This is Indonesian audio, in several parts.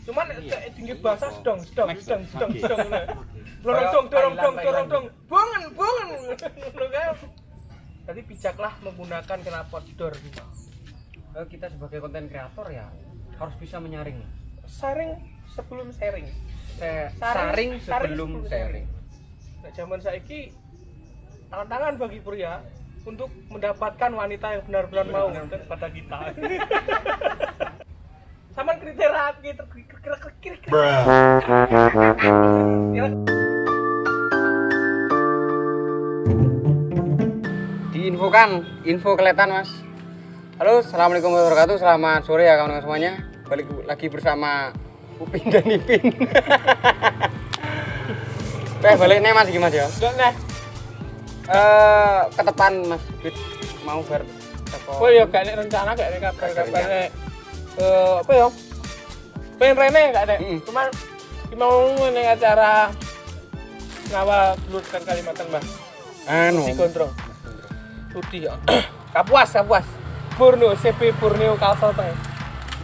Cuman tinggi bahasa sedang. Dorong dong. Buangan. Ngono kan. Jadi bijaklah menggunakan knalpot door gitu. Kita sebagai konten kreator ya harus bisa menyaring. Saring sebelum sharing. Saring sebelum sharing. Nah, zaman saiki tantangan bagi pria untuk mendapatkan wanita yang benar-benar mau pada kita. Sama kriteria kita kira-kira. Diinfokan, info kelihatan Mas. Halo, assalamualaikum warahmatullahi wabarakatuh. Selamat sore ya kawan-kawan semuanya. Balik lagi bersama Upin dan Ipin. Balik nih Mas gimana ya? Nah, Ketepan Mas Bit mau bar teko. oh ya gak nek rencana gak nek kabar nek apa ya? Pengen rene gak nek. Cuman mau ning acara ngawal dulur kan Kalimantan, Mbah. Anu. Si Gondrong. Rudi ya. Kapuas. Borneo CP Borneo Kalsel teh.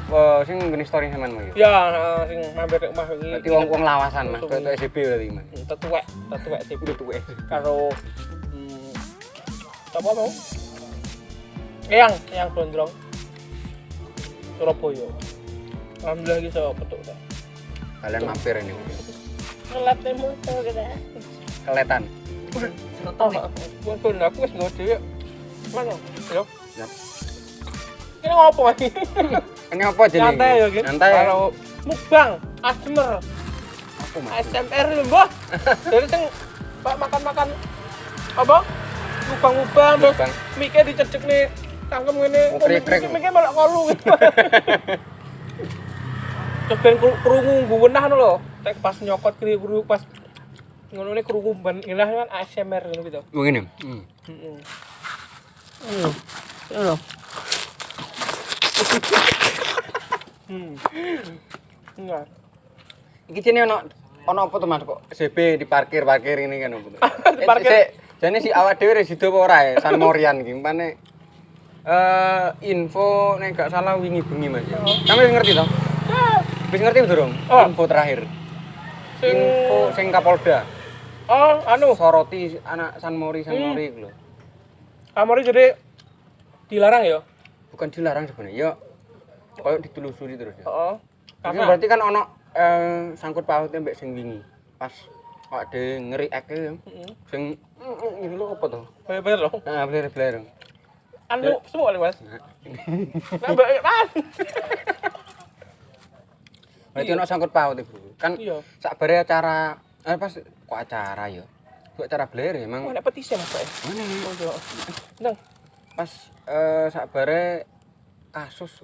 Oh, sing ngene story sampean mau Ya, sing mampir nek omah wingi. Berarti wong lawasan Mas, koyo SCB berarti Mas. Tetuwek CP. Tuwek. Karo apa mau? Yang Gondrong. Surabaya. Alhamdulillah iki iso petuk ta. Kalian mampir ini. Ngelat motor kita. Keletan. Bukan aku wis nggo dhewe. Mana? Yo. Siap. Ini ngopo iki? Ini apa jenenge? Santai ya, Gin. Santai. Kalau mukbang, ASMR. Apa Mas? ASMR lho, Mbah. Jadi sing Pak makan-makan apa? Mukbang terus Mukbang. mike dicecek nih cangkem ngene. Krek-krek. Mike malah kolu gitu. Terus ben krungu ngguwenah ngono lho. Tek pas nyokot krungu pas ngono ne krungu ben ngenah kan ASMR ngono gitu. Oh ngene. Heeh. Ngono. Enggak. Iki jenenge ono apa tuh Mas kok CB diparkir ini kan opo tuh? Diparkir. Jane si awak dhewe wis sida apa ora ya San Morian iki umpane info nek gak salah wingi bengi Mas. Sampe wis ngerti toh? Wis ngerti durung? Info terakhir. Info sing Kapolda. Oh, anu, Soroti anak San Mori iku lho. Amori jadi dilarang ya? Bukan dilarang sebenarnya, ya koyo ditelusuri terus ya. Heeh. Karena berarti kan ono sangkut pautnya mbek sing wingi. Pas awak dhewe ngeriake ya. Sing iki lho apa to? Bener loh. Nah, beler-beler. Anu semua nih, Mas. Nambah pas. Berarti ono sangkut paut iku. Kan Iya. sakbare acara pas kok acara ya. Kok acara beler ya emang. Oh, nek petisi Mas, Pak. Mana nih? Oh, yo. Nang, Pas sakbare kasus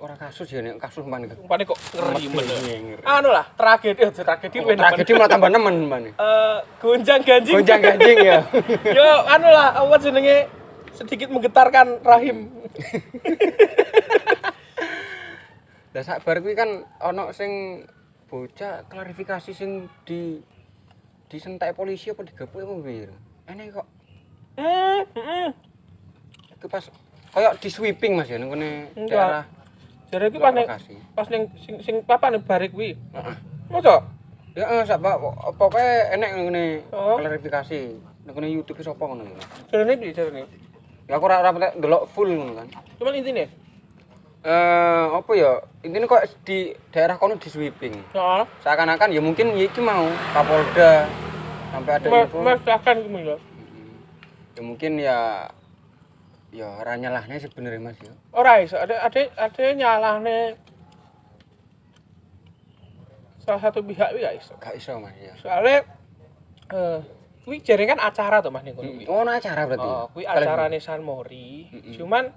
ya nek kasus mbane. umpane kok ngeri bener. Ngeri. Anu lah, tragedi bener. Tragedi malah tambah nemen mbane. Gonjang-ganjing. Gonjang-ganjing ya. Yo, anu lah, apa jenenge sedikit menggetarkan rahim. Lah sakbar kuwi kan ana sing bocah klarifikasi sing disentak polisi apa digepuk apa piye? Enek kok. Itu pas kayak di sweeping Mas ya ning kene daerah. Jare iki pas ning sing papan barik kuwi. Heeh. Mosok? Ya sak pokoke enek ngene klarifikasi ning kene YouTube sapa ngono. Jarene piye jarene? Ya aku ora ndelok full ngono kan. Cuman intine Apa ya? Intine kok di daerah kono di sweeping. heeh. Seakan-akan ya mungkin iki mau Kapolda sampai ada info. Mas akan kuwi lho. Ya mungkin ya ora nyalahne sebenarnya Mas ya. Ora iso, ada nyalahne salah satu pihak kuwi gak iso. Gak iso Mas ya. Soale kuwi jare kan acara to Mas ning kono kuwi. Oh, ana acara berarti. Oh, kuwi acarane San Mori. Cuman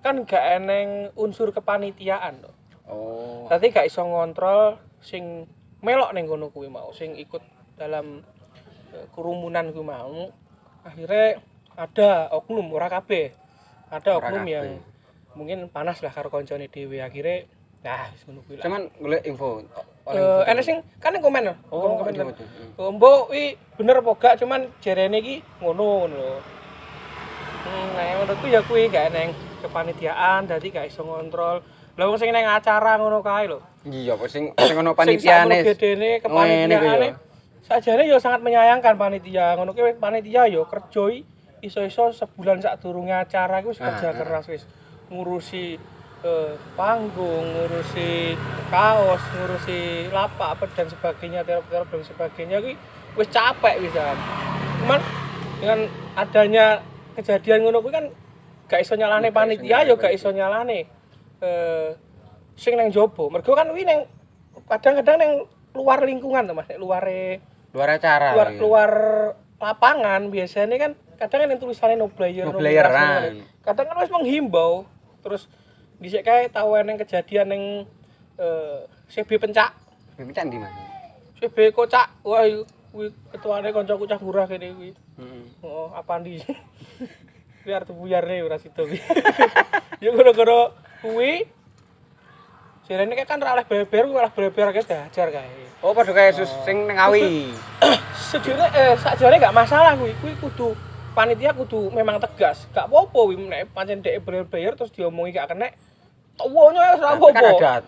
kan gak eneng unsur kepanitiaan to. Oh. Dadi gak iso ngontrol sing melok ning kono kuwi mau, sing ikut dalam kerumunan kuwi mau. Akhirnya ada oknum ora kabeh. Ada oknum yang mungkin panas lah karo koncone dhewe akhirnya nah wis ngono kuwi lah. Cuman golek info. Enek sing kan komen lho. Oh, komen. iya, Mbok iki bener apa gak cuman jarene iki ngono lho. Nah, menurutku ya kuwi gak eneng kepanitiaan dadi gak iso ngontrol Lah wong sing nang acara ngono kae lho. Iya, apa sing ono panitiane. Sing gedene kepanitiaane. Sajane yo sangat menyayangkan panitia. Ngono ki panitia yo kerja iso-iso sebulan sadurunge acara iku wis kerja keras wis ngurusi panggung, ngurusi kaos, ngurusi lapak apa dan sebagainya, terop-terop dan sebagainya kuwi wis capek pisan. Cuman dengan adanya kejadian ngono kuwi kan gak iso nyalane panitia yo gak iso nyalane sing nang jowo. Mergo kan kuwi nang kadang-kadang nang luar lingkungan to Mas, nek luar acara. Luar lapangan biasanya kan kadang kan yang tulisannya no player. Kadang kan wis menghimbau terus dhisik kae tau eneng kejadian ning CB Pencak. CB Pencak ndi Mas? CB Kocak. Wah kuwi ketuane kancaku cah murah kene kuwi. Oh, Apandi. Biar tuh buyarne ora sida kuwi. Ya gara-gara kuwi jarene kan ora oleh beber malah beber akeh dajar kae. Oh, padha kaya sing ning Ngawi. Sakjane gak masalah kuwi kudu panitia kudu memang tegas. Gak apa-apa kuwi nek pancen dhek bayar terus diomongi gak kenek. Tuwonya ora apa-apa.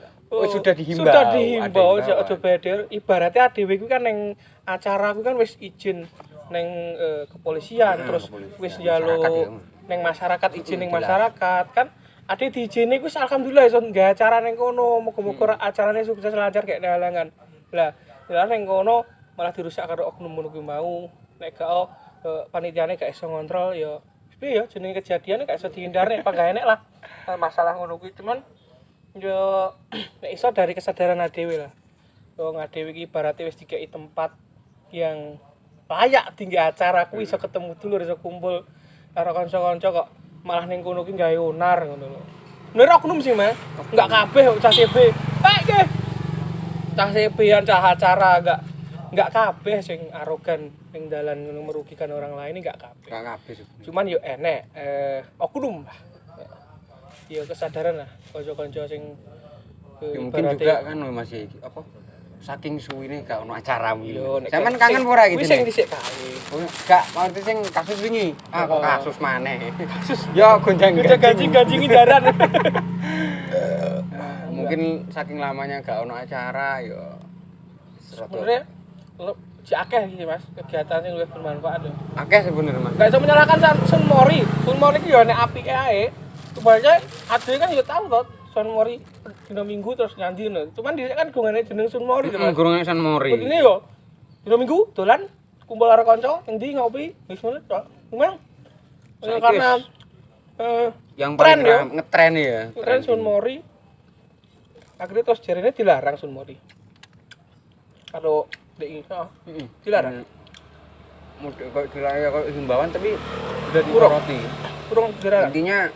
Sudah dihimbau. Sudah dihimbau aja beber. Ibaratnya dhewe kuwi kan ning acara kuwi kan wis izin ning kepolisian terus wis njaluk ning masyarakat izin ning masyarakat kan ade diizini kuwi alhamdulillah iso nggawe acara ning kono muga-muga acarane sukses lancar kayak halangan. Lah ning kono malah dirusak karo oknum ngono kuwi mau nek gak panitiane gak iso ngontrol ya piye ya jenenge kejadian gak iso dihindarne apa gak enek lah masalah ngono kuwi cuman yo nek iso dari kesadaran dhewe lah. Wong dhewe iki ibarate wis dikeki tempat yang layak tinggi acara kuwi iso ketemu dulur iso kumpul karo kanca-kanca kok malah ning kono ki gawe onar ngono lho. Bener oknum sih, Mas. Enggak kabeh cah CB. Iki. Cah CB-an cah acara enggak kabeh sing arogan ning dalan ngono merugikan orang lain enggak kabeh. Enggak kabeh sih. Cuman yo enek oknum lah. Ya kesadaran lah kanca-kanca sing mungkin juga kan masih apa saking suwine gak ono acara kuwi. Sampeyan kangen ora iki? Wis sing dhisik kali. Gak maksud sing kasus wingi. Ah kok kasus maneh. Kasus yo gonjang-ganjing jaran. Mungkin saking lamanya gak ono acara yo sebenarnya si akeh iki Mas, kegiatan sing luwih bermanfaat lho. Akeh sebenarnya Mas. Gak iso menyalahkan Sun Mori. Sun Mori iki yo nek apike ae. Kebanyakan ade kan yo tau to Sun Mori dina Minggu terus nyandi lho. Cuman dhisik kan gongane jeneng Sun Mori to Mas. Gongane Sun Mori. Ini yo dina Minggu dolan kumpul karo kanca ning ndi ngopi wis ngono tok. Memang karena yang paling ngetren ya. Ngetren Sun Mori. Akhirnya terus jarene dilarang Sun Mori. Kalau dek dilarang. Mudah kok dilarang ya kok himbauan tapi sudah disoroti. Kurang dilarang. Intinya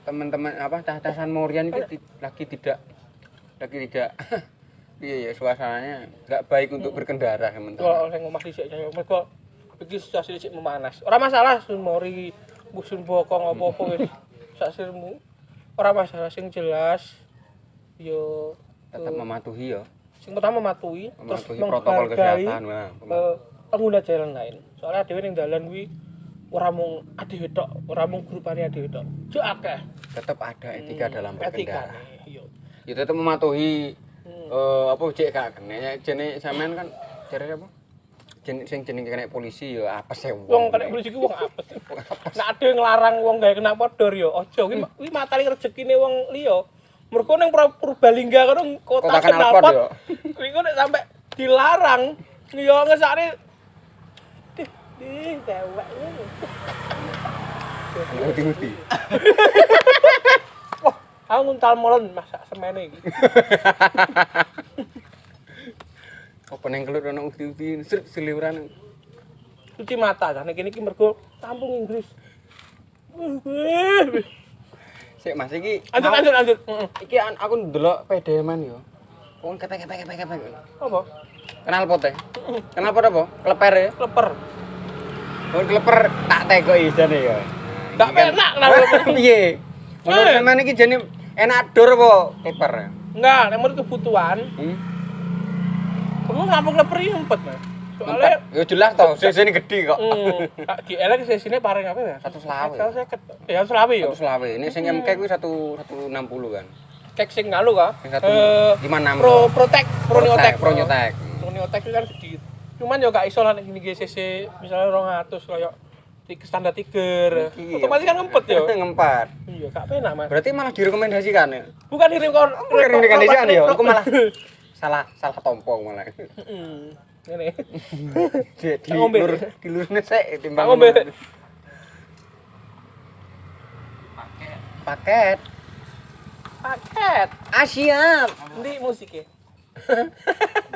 teman-teman apa Sun Morian itu lagi tidak iya ya suasananya enggak baik untuk berkendara teman-teman. Kalau oleh ngomah dhisik ya mergo iki situasi dhisik memanas. Ora masalah Sun Mori, Sun Bokong apa-apa wis sak sirmu. Ora masalah sing jelas yo tetap mematuhi ya. Sing pertama mematuhi terus protokol kesehatan pengguna jalan lain. Soalnya dhewe ning dalan kuwi ora mung ade wedok, ora mung grupane ade wedok. Cuk akeh. Tetap ada etika dalam berkendara. Iya. Ya tetap mematuhi apa cek gak kene jene sampean kan jarene apa? Jeneng kena polisi ya apes e wong kena polisi ku wong apes. Nek ade nglarang wong gawe kena podor ya aja kuwi matane rezekine wong liya. Mergo ning Purbalingga karo kota Knalpot. Kuwi kok nek sampe dilarang ya ngesake dewek ngono. Uti-uti. Wah, aku nguntal molen masak semene iki. Apa neng kelut ana uti-uti seliuran. Cuci mata jane kene iki mergo tampung Inggris. Sik Mas iki. Lanjut. Iki aku ndelok PD-man yo. Wong ketek. Apa? Kenal pot e. Kenal pot apa? Kleper ya. Kleper. Oh, kleper tak tekoki jane ya. Gak penak lah. Piye? Menurut sampean iki jane enak dur apa kleper? Enggak, nek menurut kebutuhan. Perlu ngapung kleper iki empet, Mas. Soalnya Ya jelas toh, sesene gede kok. Di elek sesine paling apa ya? 150. Ya 150 yo. 150. Ini sing MK kuwi 160 kan. Kek sing ngalu ka. Sing 156. Pro Neotek. Pro Neotek. Pro Neotek itu kan gede. Cuman yo gak iso lah nek gini GCC misalnya 200 koyo standar tiger. Otomatis kan ngempet yo. Ngempet. Iya, gak penak, Mas. Berarti malah direkomendasikan ya. Bukan kirim kon. Direkomendasikan ya. Aku malah salah tompo malah. Heeh. Ngene. Di ngombe. lurune sik timbang. ngombe. Paket. Paket. Ah siap. Ndi musiknya?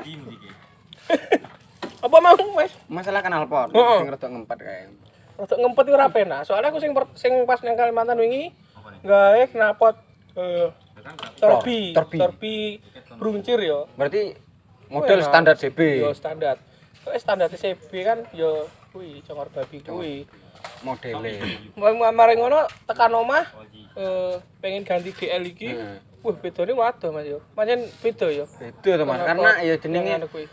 Ndi musiknya. Apa mau, Mas? Masalah knalpot Heeh. sing rada ngempet kae. Untuk ngempet itu ora penak. Soalnya aku sing pas nang Kalimantan wingi gawe knalpot Torbi bruncir yo. Berarti model standar CB. Yo standar. Kok standar CB kan yo kuwi congor babi kuwi. Modele. Mari ngono tekan omah pengen ganti DL iki. Wah, bedane waduh Mas yo. Pancen beda yo. Beda to Mas, karena ya jenenge kuwi.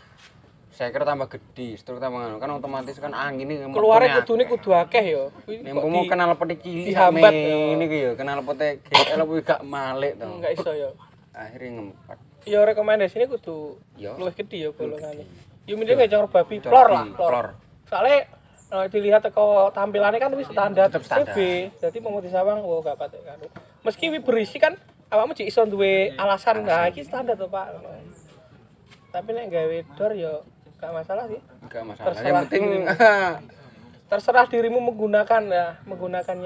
saya kira tambah gede, struk tambah ngono kan otomatis kan anginnya Keluare kudune kudu akeh yo. Kuwi nek mau kenal peti cilik dihambat ini ki yo, kenal peti GL kuwi gak malik to. Enggak iso yo. Akhirnya ngempet. Yo rekomendasine kudu Yo. luwih gede yo golongane. Yo mending gak congor babi plor lah, plor. Soale dilihat teko tampilannya kan wis standar Tetep standar. CB. Dadi pemutih sawang wo gak patek karo. Meski wi berisi kan awakmu jek iso duwe alasan nah iki standar to Pak. Tapi nek gawe dor yo gak masalah sih. Enggak masalah. Terserah Yang penting terserah dirimu menggunakannya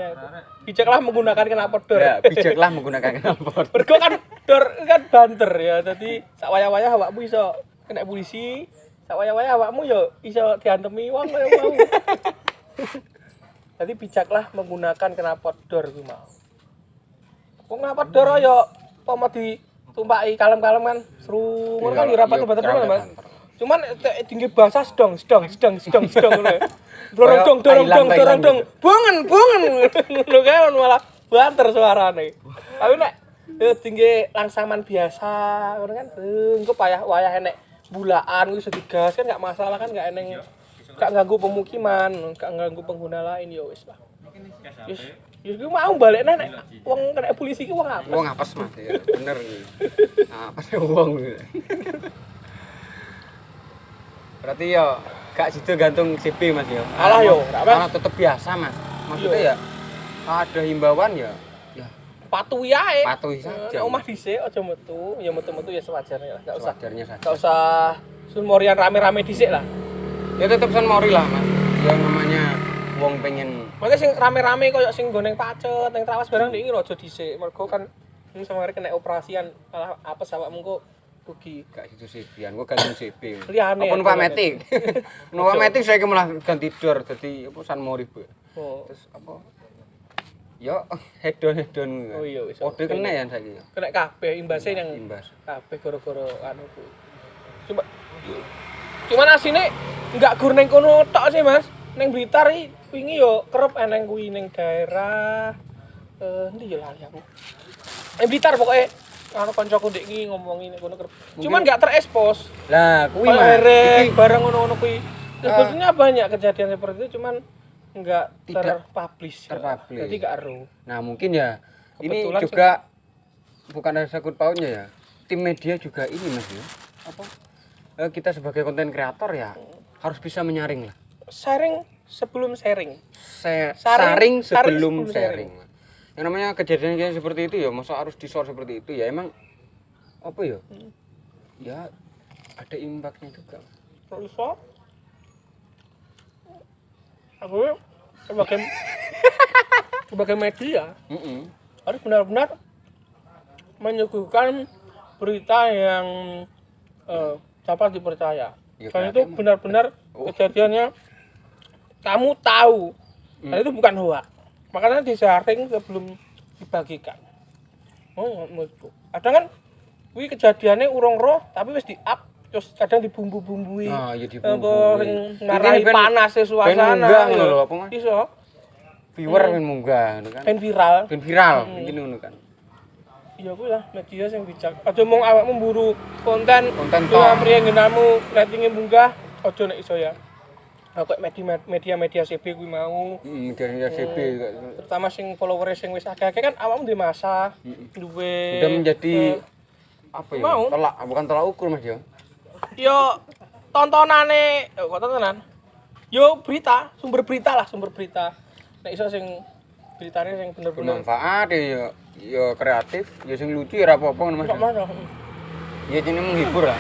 itu. Bijaklah menggunakan knalpot dor. ya bijaklah menggunakan knalpot. Mergo kan dor kan banter ya. Dadi sak wayah-wayah awakmu iso kena polisi. Sak wayah-wayah awakmu yo iso diantemi wong kaya mau. Dadi bijaklah menggunakan knalpot dor kuwi mau. Wong knalpot dor yo pomo ditumpaki kalem-kalem kan seru ngono kan yo rapat banter Mas. Cuman tinggi bahasa sedong ngono. Dorong dong. Bongen. Ngono kae malah banter suarane. Tapi nek tinggi langsaman biasa ngono kan engko wayah enek bulaan kuwi iso digas kan gak masalah kan gak eneng gak ganggu pemukiman, gak ganggu pengguna lain ya wis lah. Wis ku mau balekne nek wong kena polisi ki wong apa? Wong apes Mas ya, bener iki. Apes wong. Berarti ya gak sido gantung CB Mas ya. Alah yo, gak Mas. Malah tetep biasa Mas. Maksudnya ya ada himbauan ya Patuhi ae. patuhi saja. Omah dhisik aja metu, ya metu-metu ya sewajarnya lah. Gak usah. Sewajarnya saja. Gak usah sunmorian rame-rame dhisik lah. Ya tetep san mori lah Mas. Yang namanya wong pengen Makanya sing rame-rame koyo sing nggo ning Pacet, ning Trawas barang iki aja dhisik. Mergo kan ini samare kena operasian malah apes awakmu kok rugi. gak situ CB-an, gua gantung CB. Liane. Apa numpak metik? Numpak metik saya malah ganti dor dadi apa san mori, Bu. Oh. Terus apa? Yo hedon. Oh iya wis. Kode kena ya saiki. Kena kabeh imbase yang Imbas. kabeh gara-gara anu kuwi. Cuman asine enggak gur ning kono tok sih, Mas. Ning Blitar iki wingi yo kerep eneng kuwi ning daerah endi yo lali aku. Ning Blitar pokoke ana kancaku ndek iki ngomongi nek kono kerep. Cuman enggak terekspos. Lah kuwi Mas. Iki barang ngono-ngono kuwi. Sebetulnya banyak kejadian seperti itu cuman enggak terpublish. Jadi enggak ero. Nah, mungkin ya Kebetulan ini juga bukan ada sakut pautnya ya. Tim media juga ini Mas ya. Apa? Kita sebagai konten kreator ya harus bisa menyaring lah. Sharing sebelum sharing. Saring sebelum sharing. sharing. Yang namanya kejadian kayak seperti itu ya, masa harus di-share seperti itu ya emang apa ya? Ya ada impactnya juga. Terus aku sebagai media harus benar-benar menyuguhkan berita yang dapat dipercaya. Ya, Dan itu benar-benar kejadiannya kamu tahu. Dan itu bukan hoax. Makanya di-sharing sebelum dibagikan. Oh, itu. Ada kan kuwi kejadiannya urung roh tapi wis di-up terus kadang dibumbu-bumbui. Ah, ya Sing ngarahi panas suasana. Munggah ngono lho apa Mas? Iso. Viewer ben munggah ngono kan. Ben viral. Ben viral ngene ngono kan. Iya kuwi lah media sing bijak. Aja mung awakmu mburu konten Konten yo amriye nggenamu ratinge munggah ojo nek iso ya. Kok media CB kuwi mau. Media CB Terutama sing follower sing wis akeh-akeh kan awakmu duwe masa, duwe udah menjadi apa ya? mau. Bukan tolak ukur Mas ya. Yo tontonane, kok tontonan? Yo berita, sumber berita. Nek iso sing beritane sing bener-bener bermanfaat ya kreatif, ya sing lucu ya ora apa-apa Mas. kok mas. Ya jenenge menghibur lah.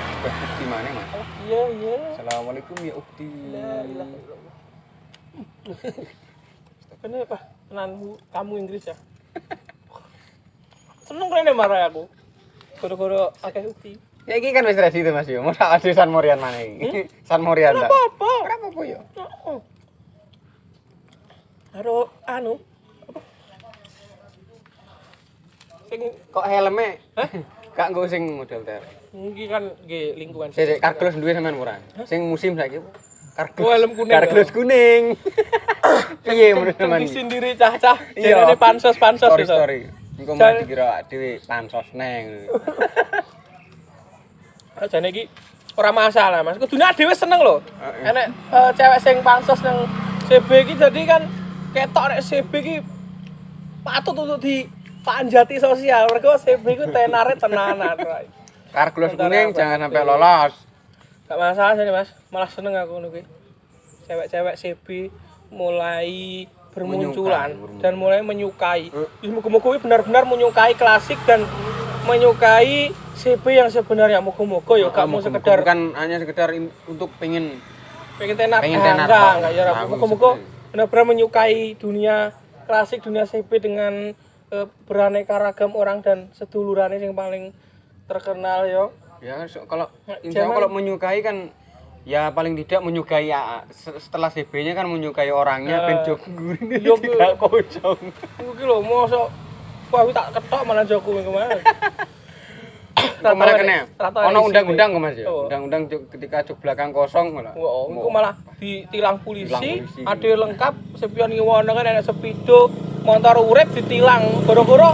Gimana Mas? Iya. Assalamualaikum ya ukti. La ilaha illallah. Kenapa? Tenan kamu Inggris ya? Seneng kene marah aku. Goro-goro akeh ukti. Ya iki kan wis ready to Mas yo. Mosok ade San Morian maneh iki. San Morian ta. Apa-apa. Ora apa-apa yo. Heeh. Karo anu, sing Kok helme? Gak nggo sing model ter. iki kan nggih lingkungan. Sik kardus duwe sampean murah. Sing musim saiki kardus. Oh, helm kuning. Kardus kuning. Piye menurut sampean? Disindiri cah-cah, Iya. jenenge pansos gitu. Story. Engko mah dikira dhewe pansos neng. Jane iki ora masalah, Mas. Kudune dhewe seneng lho. Enek cewek sing pansos nang CB iki jadi kan ketok nek CB iki patut untuk dipanjati sosial. Mergo CB iku tenare tenanan, Rai. Kardus kuning jangan sampai lolos. Gak masalah sih, Mas. Malah seneng aku ngono kuwi. Cewek-cewek CB mulai bermunculan dan mulai menyukai. Muga-muga kuwi benar-benar menyukai klasik dan menyukai CB yang sebenarnya. Muga-muga ya gak mau sekedar bukan hanya sekedar untuk pengen tenar. Enggak ya. Muga-muga benar-benar menyukai dunia klasik, dunia CB dengan beraneka ragam orang dan sedulurannya yang paling terkenal yo. Ya kalau insya Allah kalau menyukai kan ya paling tidak menyukai ya, setelah CB-nya kan menyukai orangnya ben jog nguri Yo gak kocong. Iki lho mosok wah tak ketok malah Joku kemarin. Kemarin kene. Ono undang-undang kok Mas ya. Undang-undang ketika jog belakang kosong malah. Oh, iku malah ditilang polisi, ade lengkap spion ngiwono kan enek sepido, motor urip ditilang. Goro-goro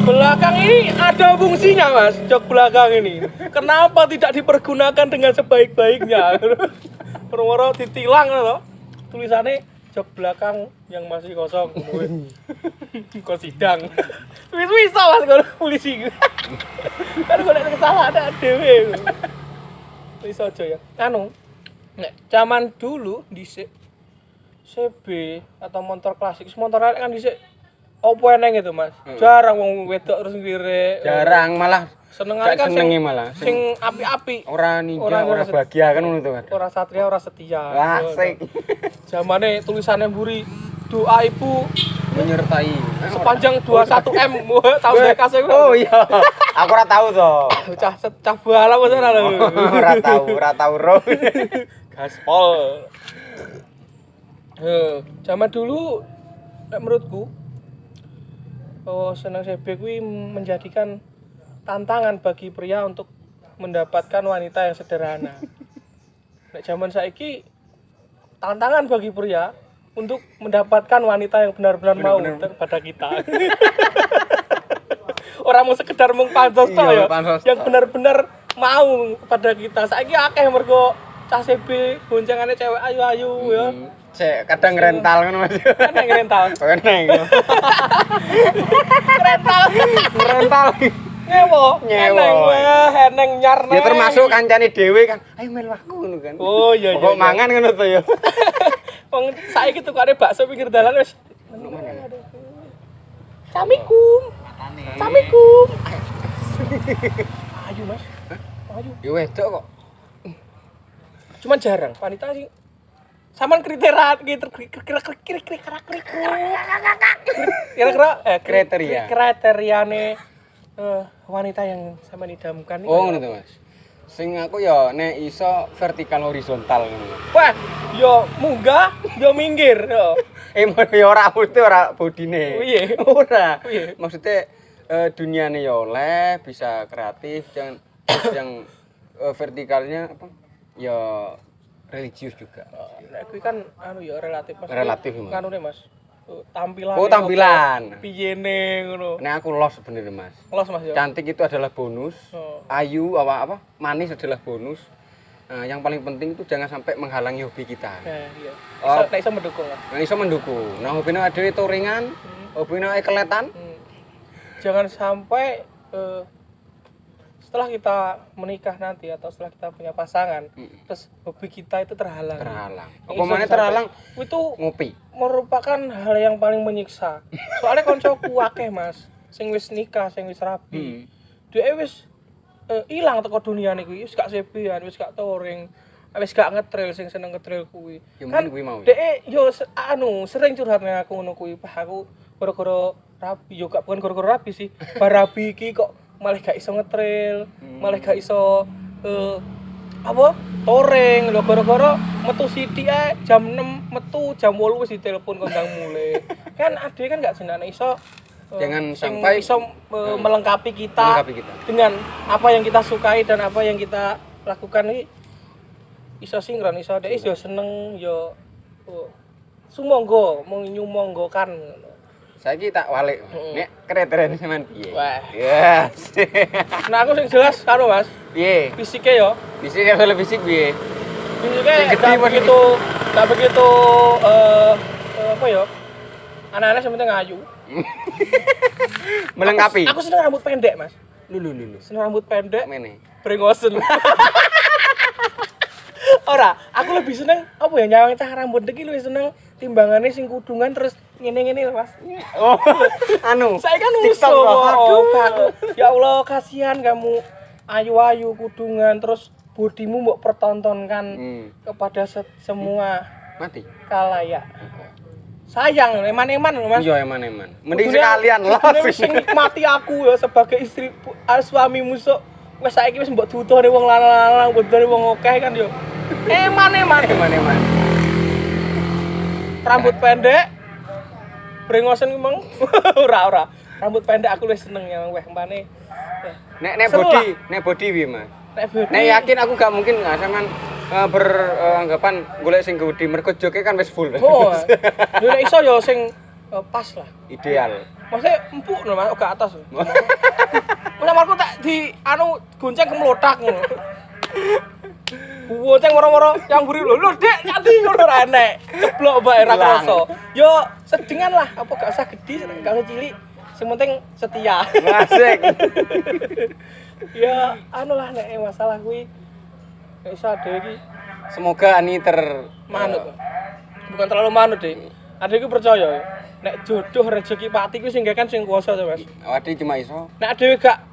belakang ini ada fungsinya Mas, jok belakang ini. Kenapa tidak dipergunakan dengan sebaik-baiknya? Perwara ditilang loh. Tulisannya jok belakang yang masih kosong. Kok sidang. Wis Mas kalau polisi. Kan kok nek kesalahan ada dhewe. Wis aja ya. Anu, nek zaman dulu dhisik CB atau motor klasik, motor elek kan dhisik opo eneng itu Mas? Jarang wong wedok terus nglirik. Jarang malah senengane kan senenge malah. Sing api-api. Ora ninja, ora bahagia kan ngono to kan. Ora satria, ora setia. Asik. Zamane tulisannya mburi doa ibu Menyertai sepanjang 21 M. Tahu bekas iku. Oh iya. Aku ora tahu to. Cah bala wis ora lho. Ora tahu roh. Gaspol. Zaman dulu menurutku senang CB kuwi menjadikan tantangan bagi pria untuk mendapatkan wanita yang sederhana. Nek zaman saiki tantangan bagi pria untuk mendapatkan wanita yang benar-benar mau kepada kita. Orang mau sekedar mung pansos toh ya, yang benar-benar mau kepada kita. Saiki akeh mergo cah CB goncengane cewek ayu-ayu ya. Cek kadang rental ngono Mas. Neng rental. Neng. Rental. Nyewa. Eneng nyar. Ya termasuk kancane dhewe kan. Ayo melu aku ngono kan. Oh iya iya. Kok mangan ngono to ya. Wong saiki tukane bakso pinggir dalan wis. Assalamualaikum. Assalamualaikum. Ayo Mas. Ayo. Ya wedok kok. Cuman jarang wanita sih. Saman kriteria kriteriane wanita yang sampean idamkan iki. Oh ngono to Mas. Sing aku ya nek iso vertikal horizontal ngono. Wah, yo munggah, yo minggir yo. Ya ora mesti ora bodine. Piye? Ora. Maksudnya duniane ya oleh, bisa kreatif yang vertikalnya apa? Ya religius juga. Nek kuwi kan anu ya relatif Mas. Relatif, Mas. Kanune Mas. Tampilan. Oh, tampilan. Piyene ngono. Nek aku los sebenarnya Mas. Los Mas ya. Cantik itu adalah bonus. Ayu apa manis adalah bonus. yang paling penting itu jangan sampai menghalangi hobi kita. Nah, iya. Oh. Iso mendukung lah. Yang iso mendukung. Nah, hobine dhewe touringan, hobine keletan. Jangan sampai setelah kita menikah nanti atau setelah kita punya pasangan, terus hobi kita itu terhalang. Apa mana terhalang? Itu ngopi. Merupakan hal yang paling menyiksa. Soalnya koncoku akeh, Mas, sing wis nikah, sing wis rabi. Dia wis ilang teko dunia niku, wis gak sebian, wis gak touring, wis gak ngetrail sing seneng ngetrail kuwi. Kan kuwi mau. Dek yo sering curhat nang aku ngono kuwi, Pak aku gara-gara rabi, yo gak bukan gara-gara rabi sih. Bar rabi iki kok malah gak iso ngetrail, malah gak iso touring lho, gara-gara metu sithik jam 6, metu jam 8 wis ditelepon kondang mulai. Kan ade kan gak jenenge iso jangan sampai iso melengkapi kita dengan apa yang kita sukai dan apa yang kita lakukan iki iso sinkron, iso dek yo seneng yo sumangga mung nyumanggakan ngono. Saiki tak walik. Nek keren-keren sampean piye? Wah. Yes. Nah aku sing jelas karo Mas. Piye? Fisike yo. Fisik kalau fisik piye? Fisike gak begitu apa yo? Anak-anak yang penting ayu. Melengkapi. Aku seneng rambut pendek, Mas. Lulu. Seneng rambut pendek. Mene. Brengosen. Ora, aku lebih seneng apa ya nyawang cah rambut iki luwih seneng timbangane sing kudungan terus ngene-ngene lho, Mas. Oh, anu. Saya kan musuh. Aduh. Ya Allah, kasihan kamu ayu-ayu kudungan terus bodimu mbok pertontonkan kepada semua mati kalayak. Sayang, eman-eman lho, Mas. Iya, eman-eman. Mending sekalian loh. Sing nikmati aku ya sebagai istri suamimu sok. Wes saiki wis mbok tutone wong lanang-lanang, tutone wong akeh kan yo. Eman-eman. Rambut pendek. Brengosen ki mong. Ora. Rambut pendek aku wis seneng ya weh empane. Nek body piye, Mas? Nek yakin aku gak mungkin sampean beranggapan golek sing gede mergo joke kan wis full. Oh. Yo nek iso yo sing pas lah. Ideal. Maksudnya empuk lho Mas, gak atas. Masa marku tak di gonceng kemlotak ngono. Gonceng moro-moro yang buri lho, Dek, nyati ngono ora enek. Ceblok bae ra kroso. Yo sedengan lah, apa gak usah gede, gak usah cilik. Sing penting setia. Asik. Ya lah nek masalah kuwi gak iso dhewe iki. Semoga ani manut. Bukan terlalu manut, Dek. Ade iki percaya nek jodoh rezeki pati kuwi sing kan sing kuwasa to, Mas. Awake cuma iso. Nek dhewe gak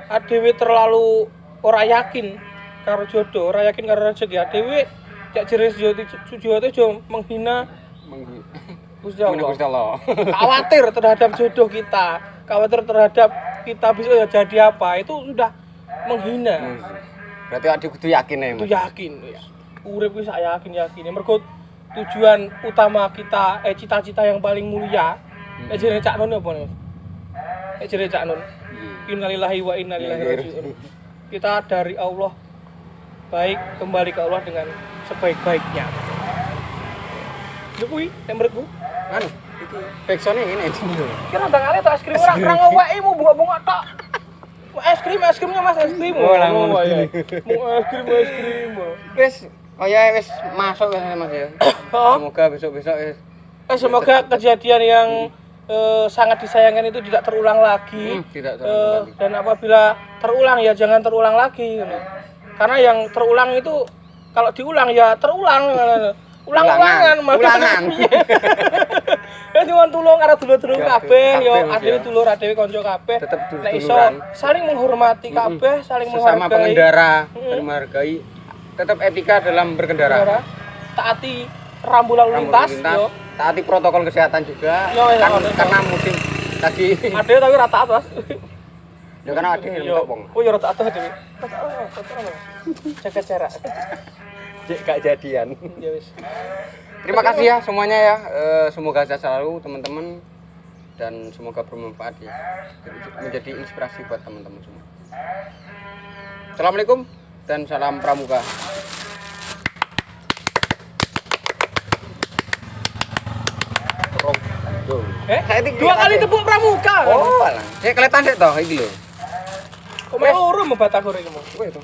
adewe terlalu ora yakin karo jodoh, ora yakin karo rezeki, adewe cek jeres yo menghina Gusti Allah. Khawatir terhadap jodoh kita, khawatir terhadap kita bisa jadi apa, itu sudah menghina. Berarti awake kudu yakin ya, Mas. Itu yakin wis. Urip wis sak yakin-yakin. Mergo tujuan utama kita cita-cita yang paling mulia. Jenenge Cak Nun apa, Mas? Jenenge Cak Nun. Innalillahi wa inna ilaihi raji'un. Kita dari Allah baik kembali ke Allah dengan sebaik-baiknya. Lho kuwi nek menurutku Anu, iki backsound-e ngene iki lho. kira ndang ale tak es krim ora krang ngeweki mu bunga-bunga tok. Es krimnya Mas, es krim. Oh, langsung. Mau es krim. Wis kaya wis masuk wis Mas ya. Semoga besok-besok wis Semoga kejadian yang sangat disayangkan itu tidak terulang lagi. Tidak terulang lagi. Dan apabila terulang ya jangan terulang lagi gitu. Karena yang terulang itu kalau diulang ya terulang. Ulang-ulangan. Ya cuma tulung arep dulur-dulur kabeh yo adewe dulur adewe kanca kabeh. Nek iso saling menghormati kabeh, saling menghargai. Sesama pengendara, saling menghargai. Tetap etika dalam berkendara. Taati rambu lalu lintas yo. Taati protokol kesehatan juga. Karena musim tadi ada tapi rata atas. Ya karena ada helm topong. Oh ya rata atas dhewe. Jaga jarak. Cek gak jadian. Ya wis. Terima kasih ya semuanya ya. Semoga sehat selalu teman-teman dan semoga bermanfaat ya. Menjadi inspirasi buat teman-teman semua. Assalamualaikum dan salam pramuka. Dua kali tepuk pramuka. Oh, alah. Kelihatan sih toh iki lho. Kok mau loro mbak aku rek. Kowe to.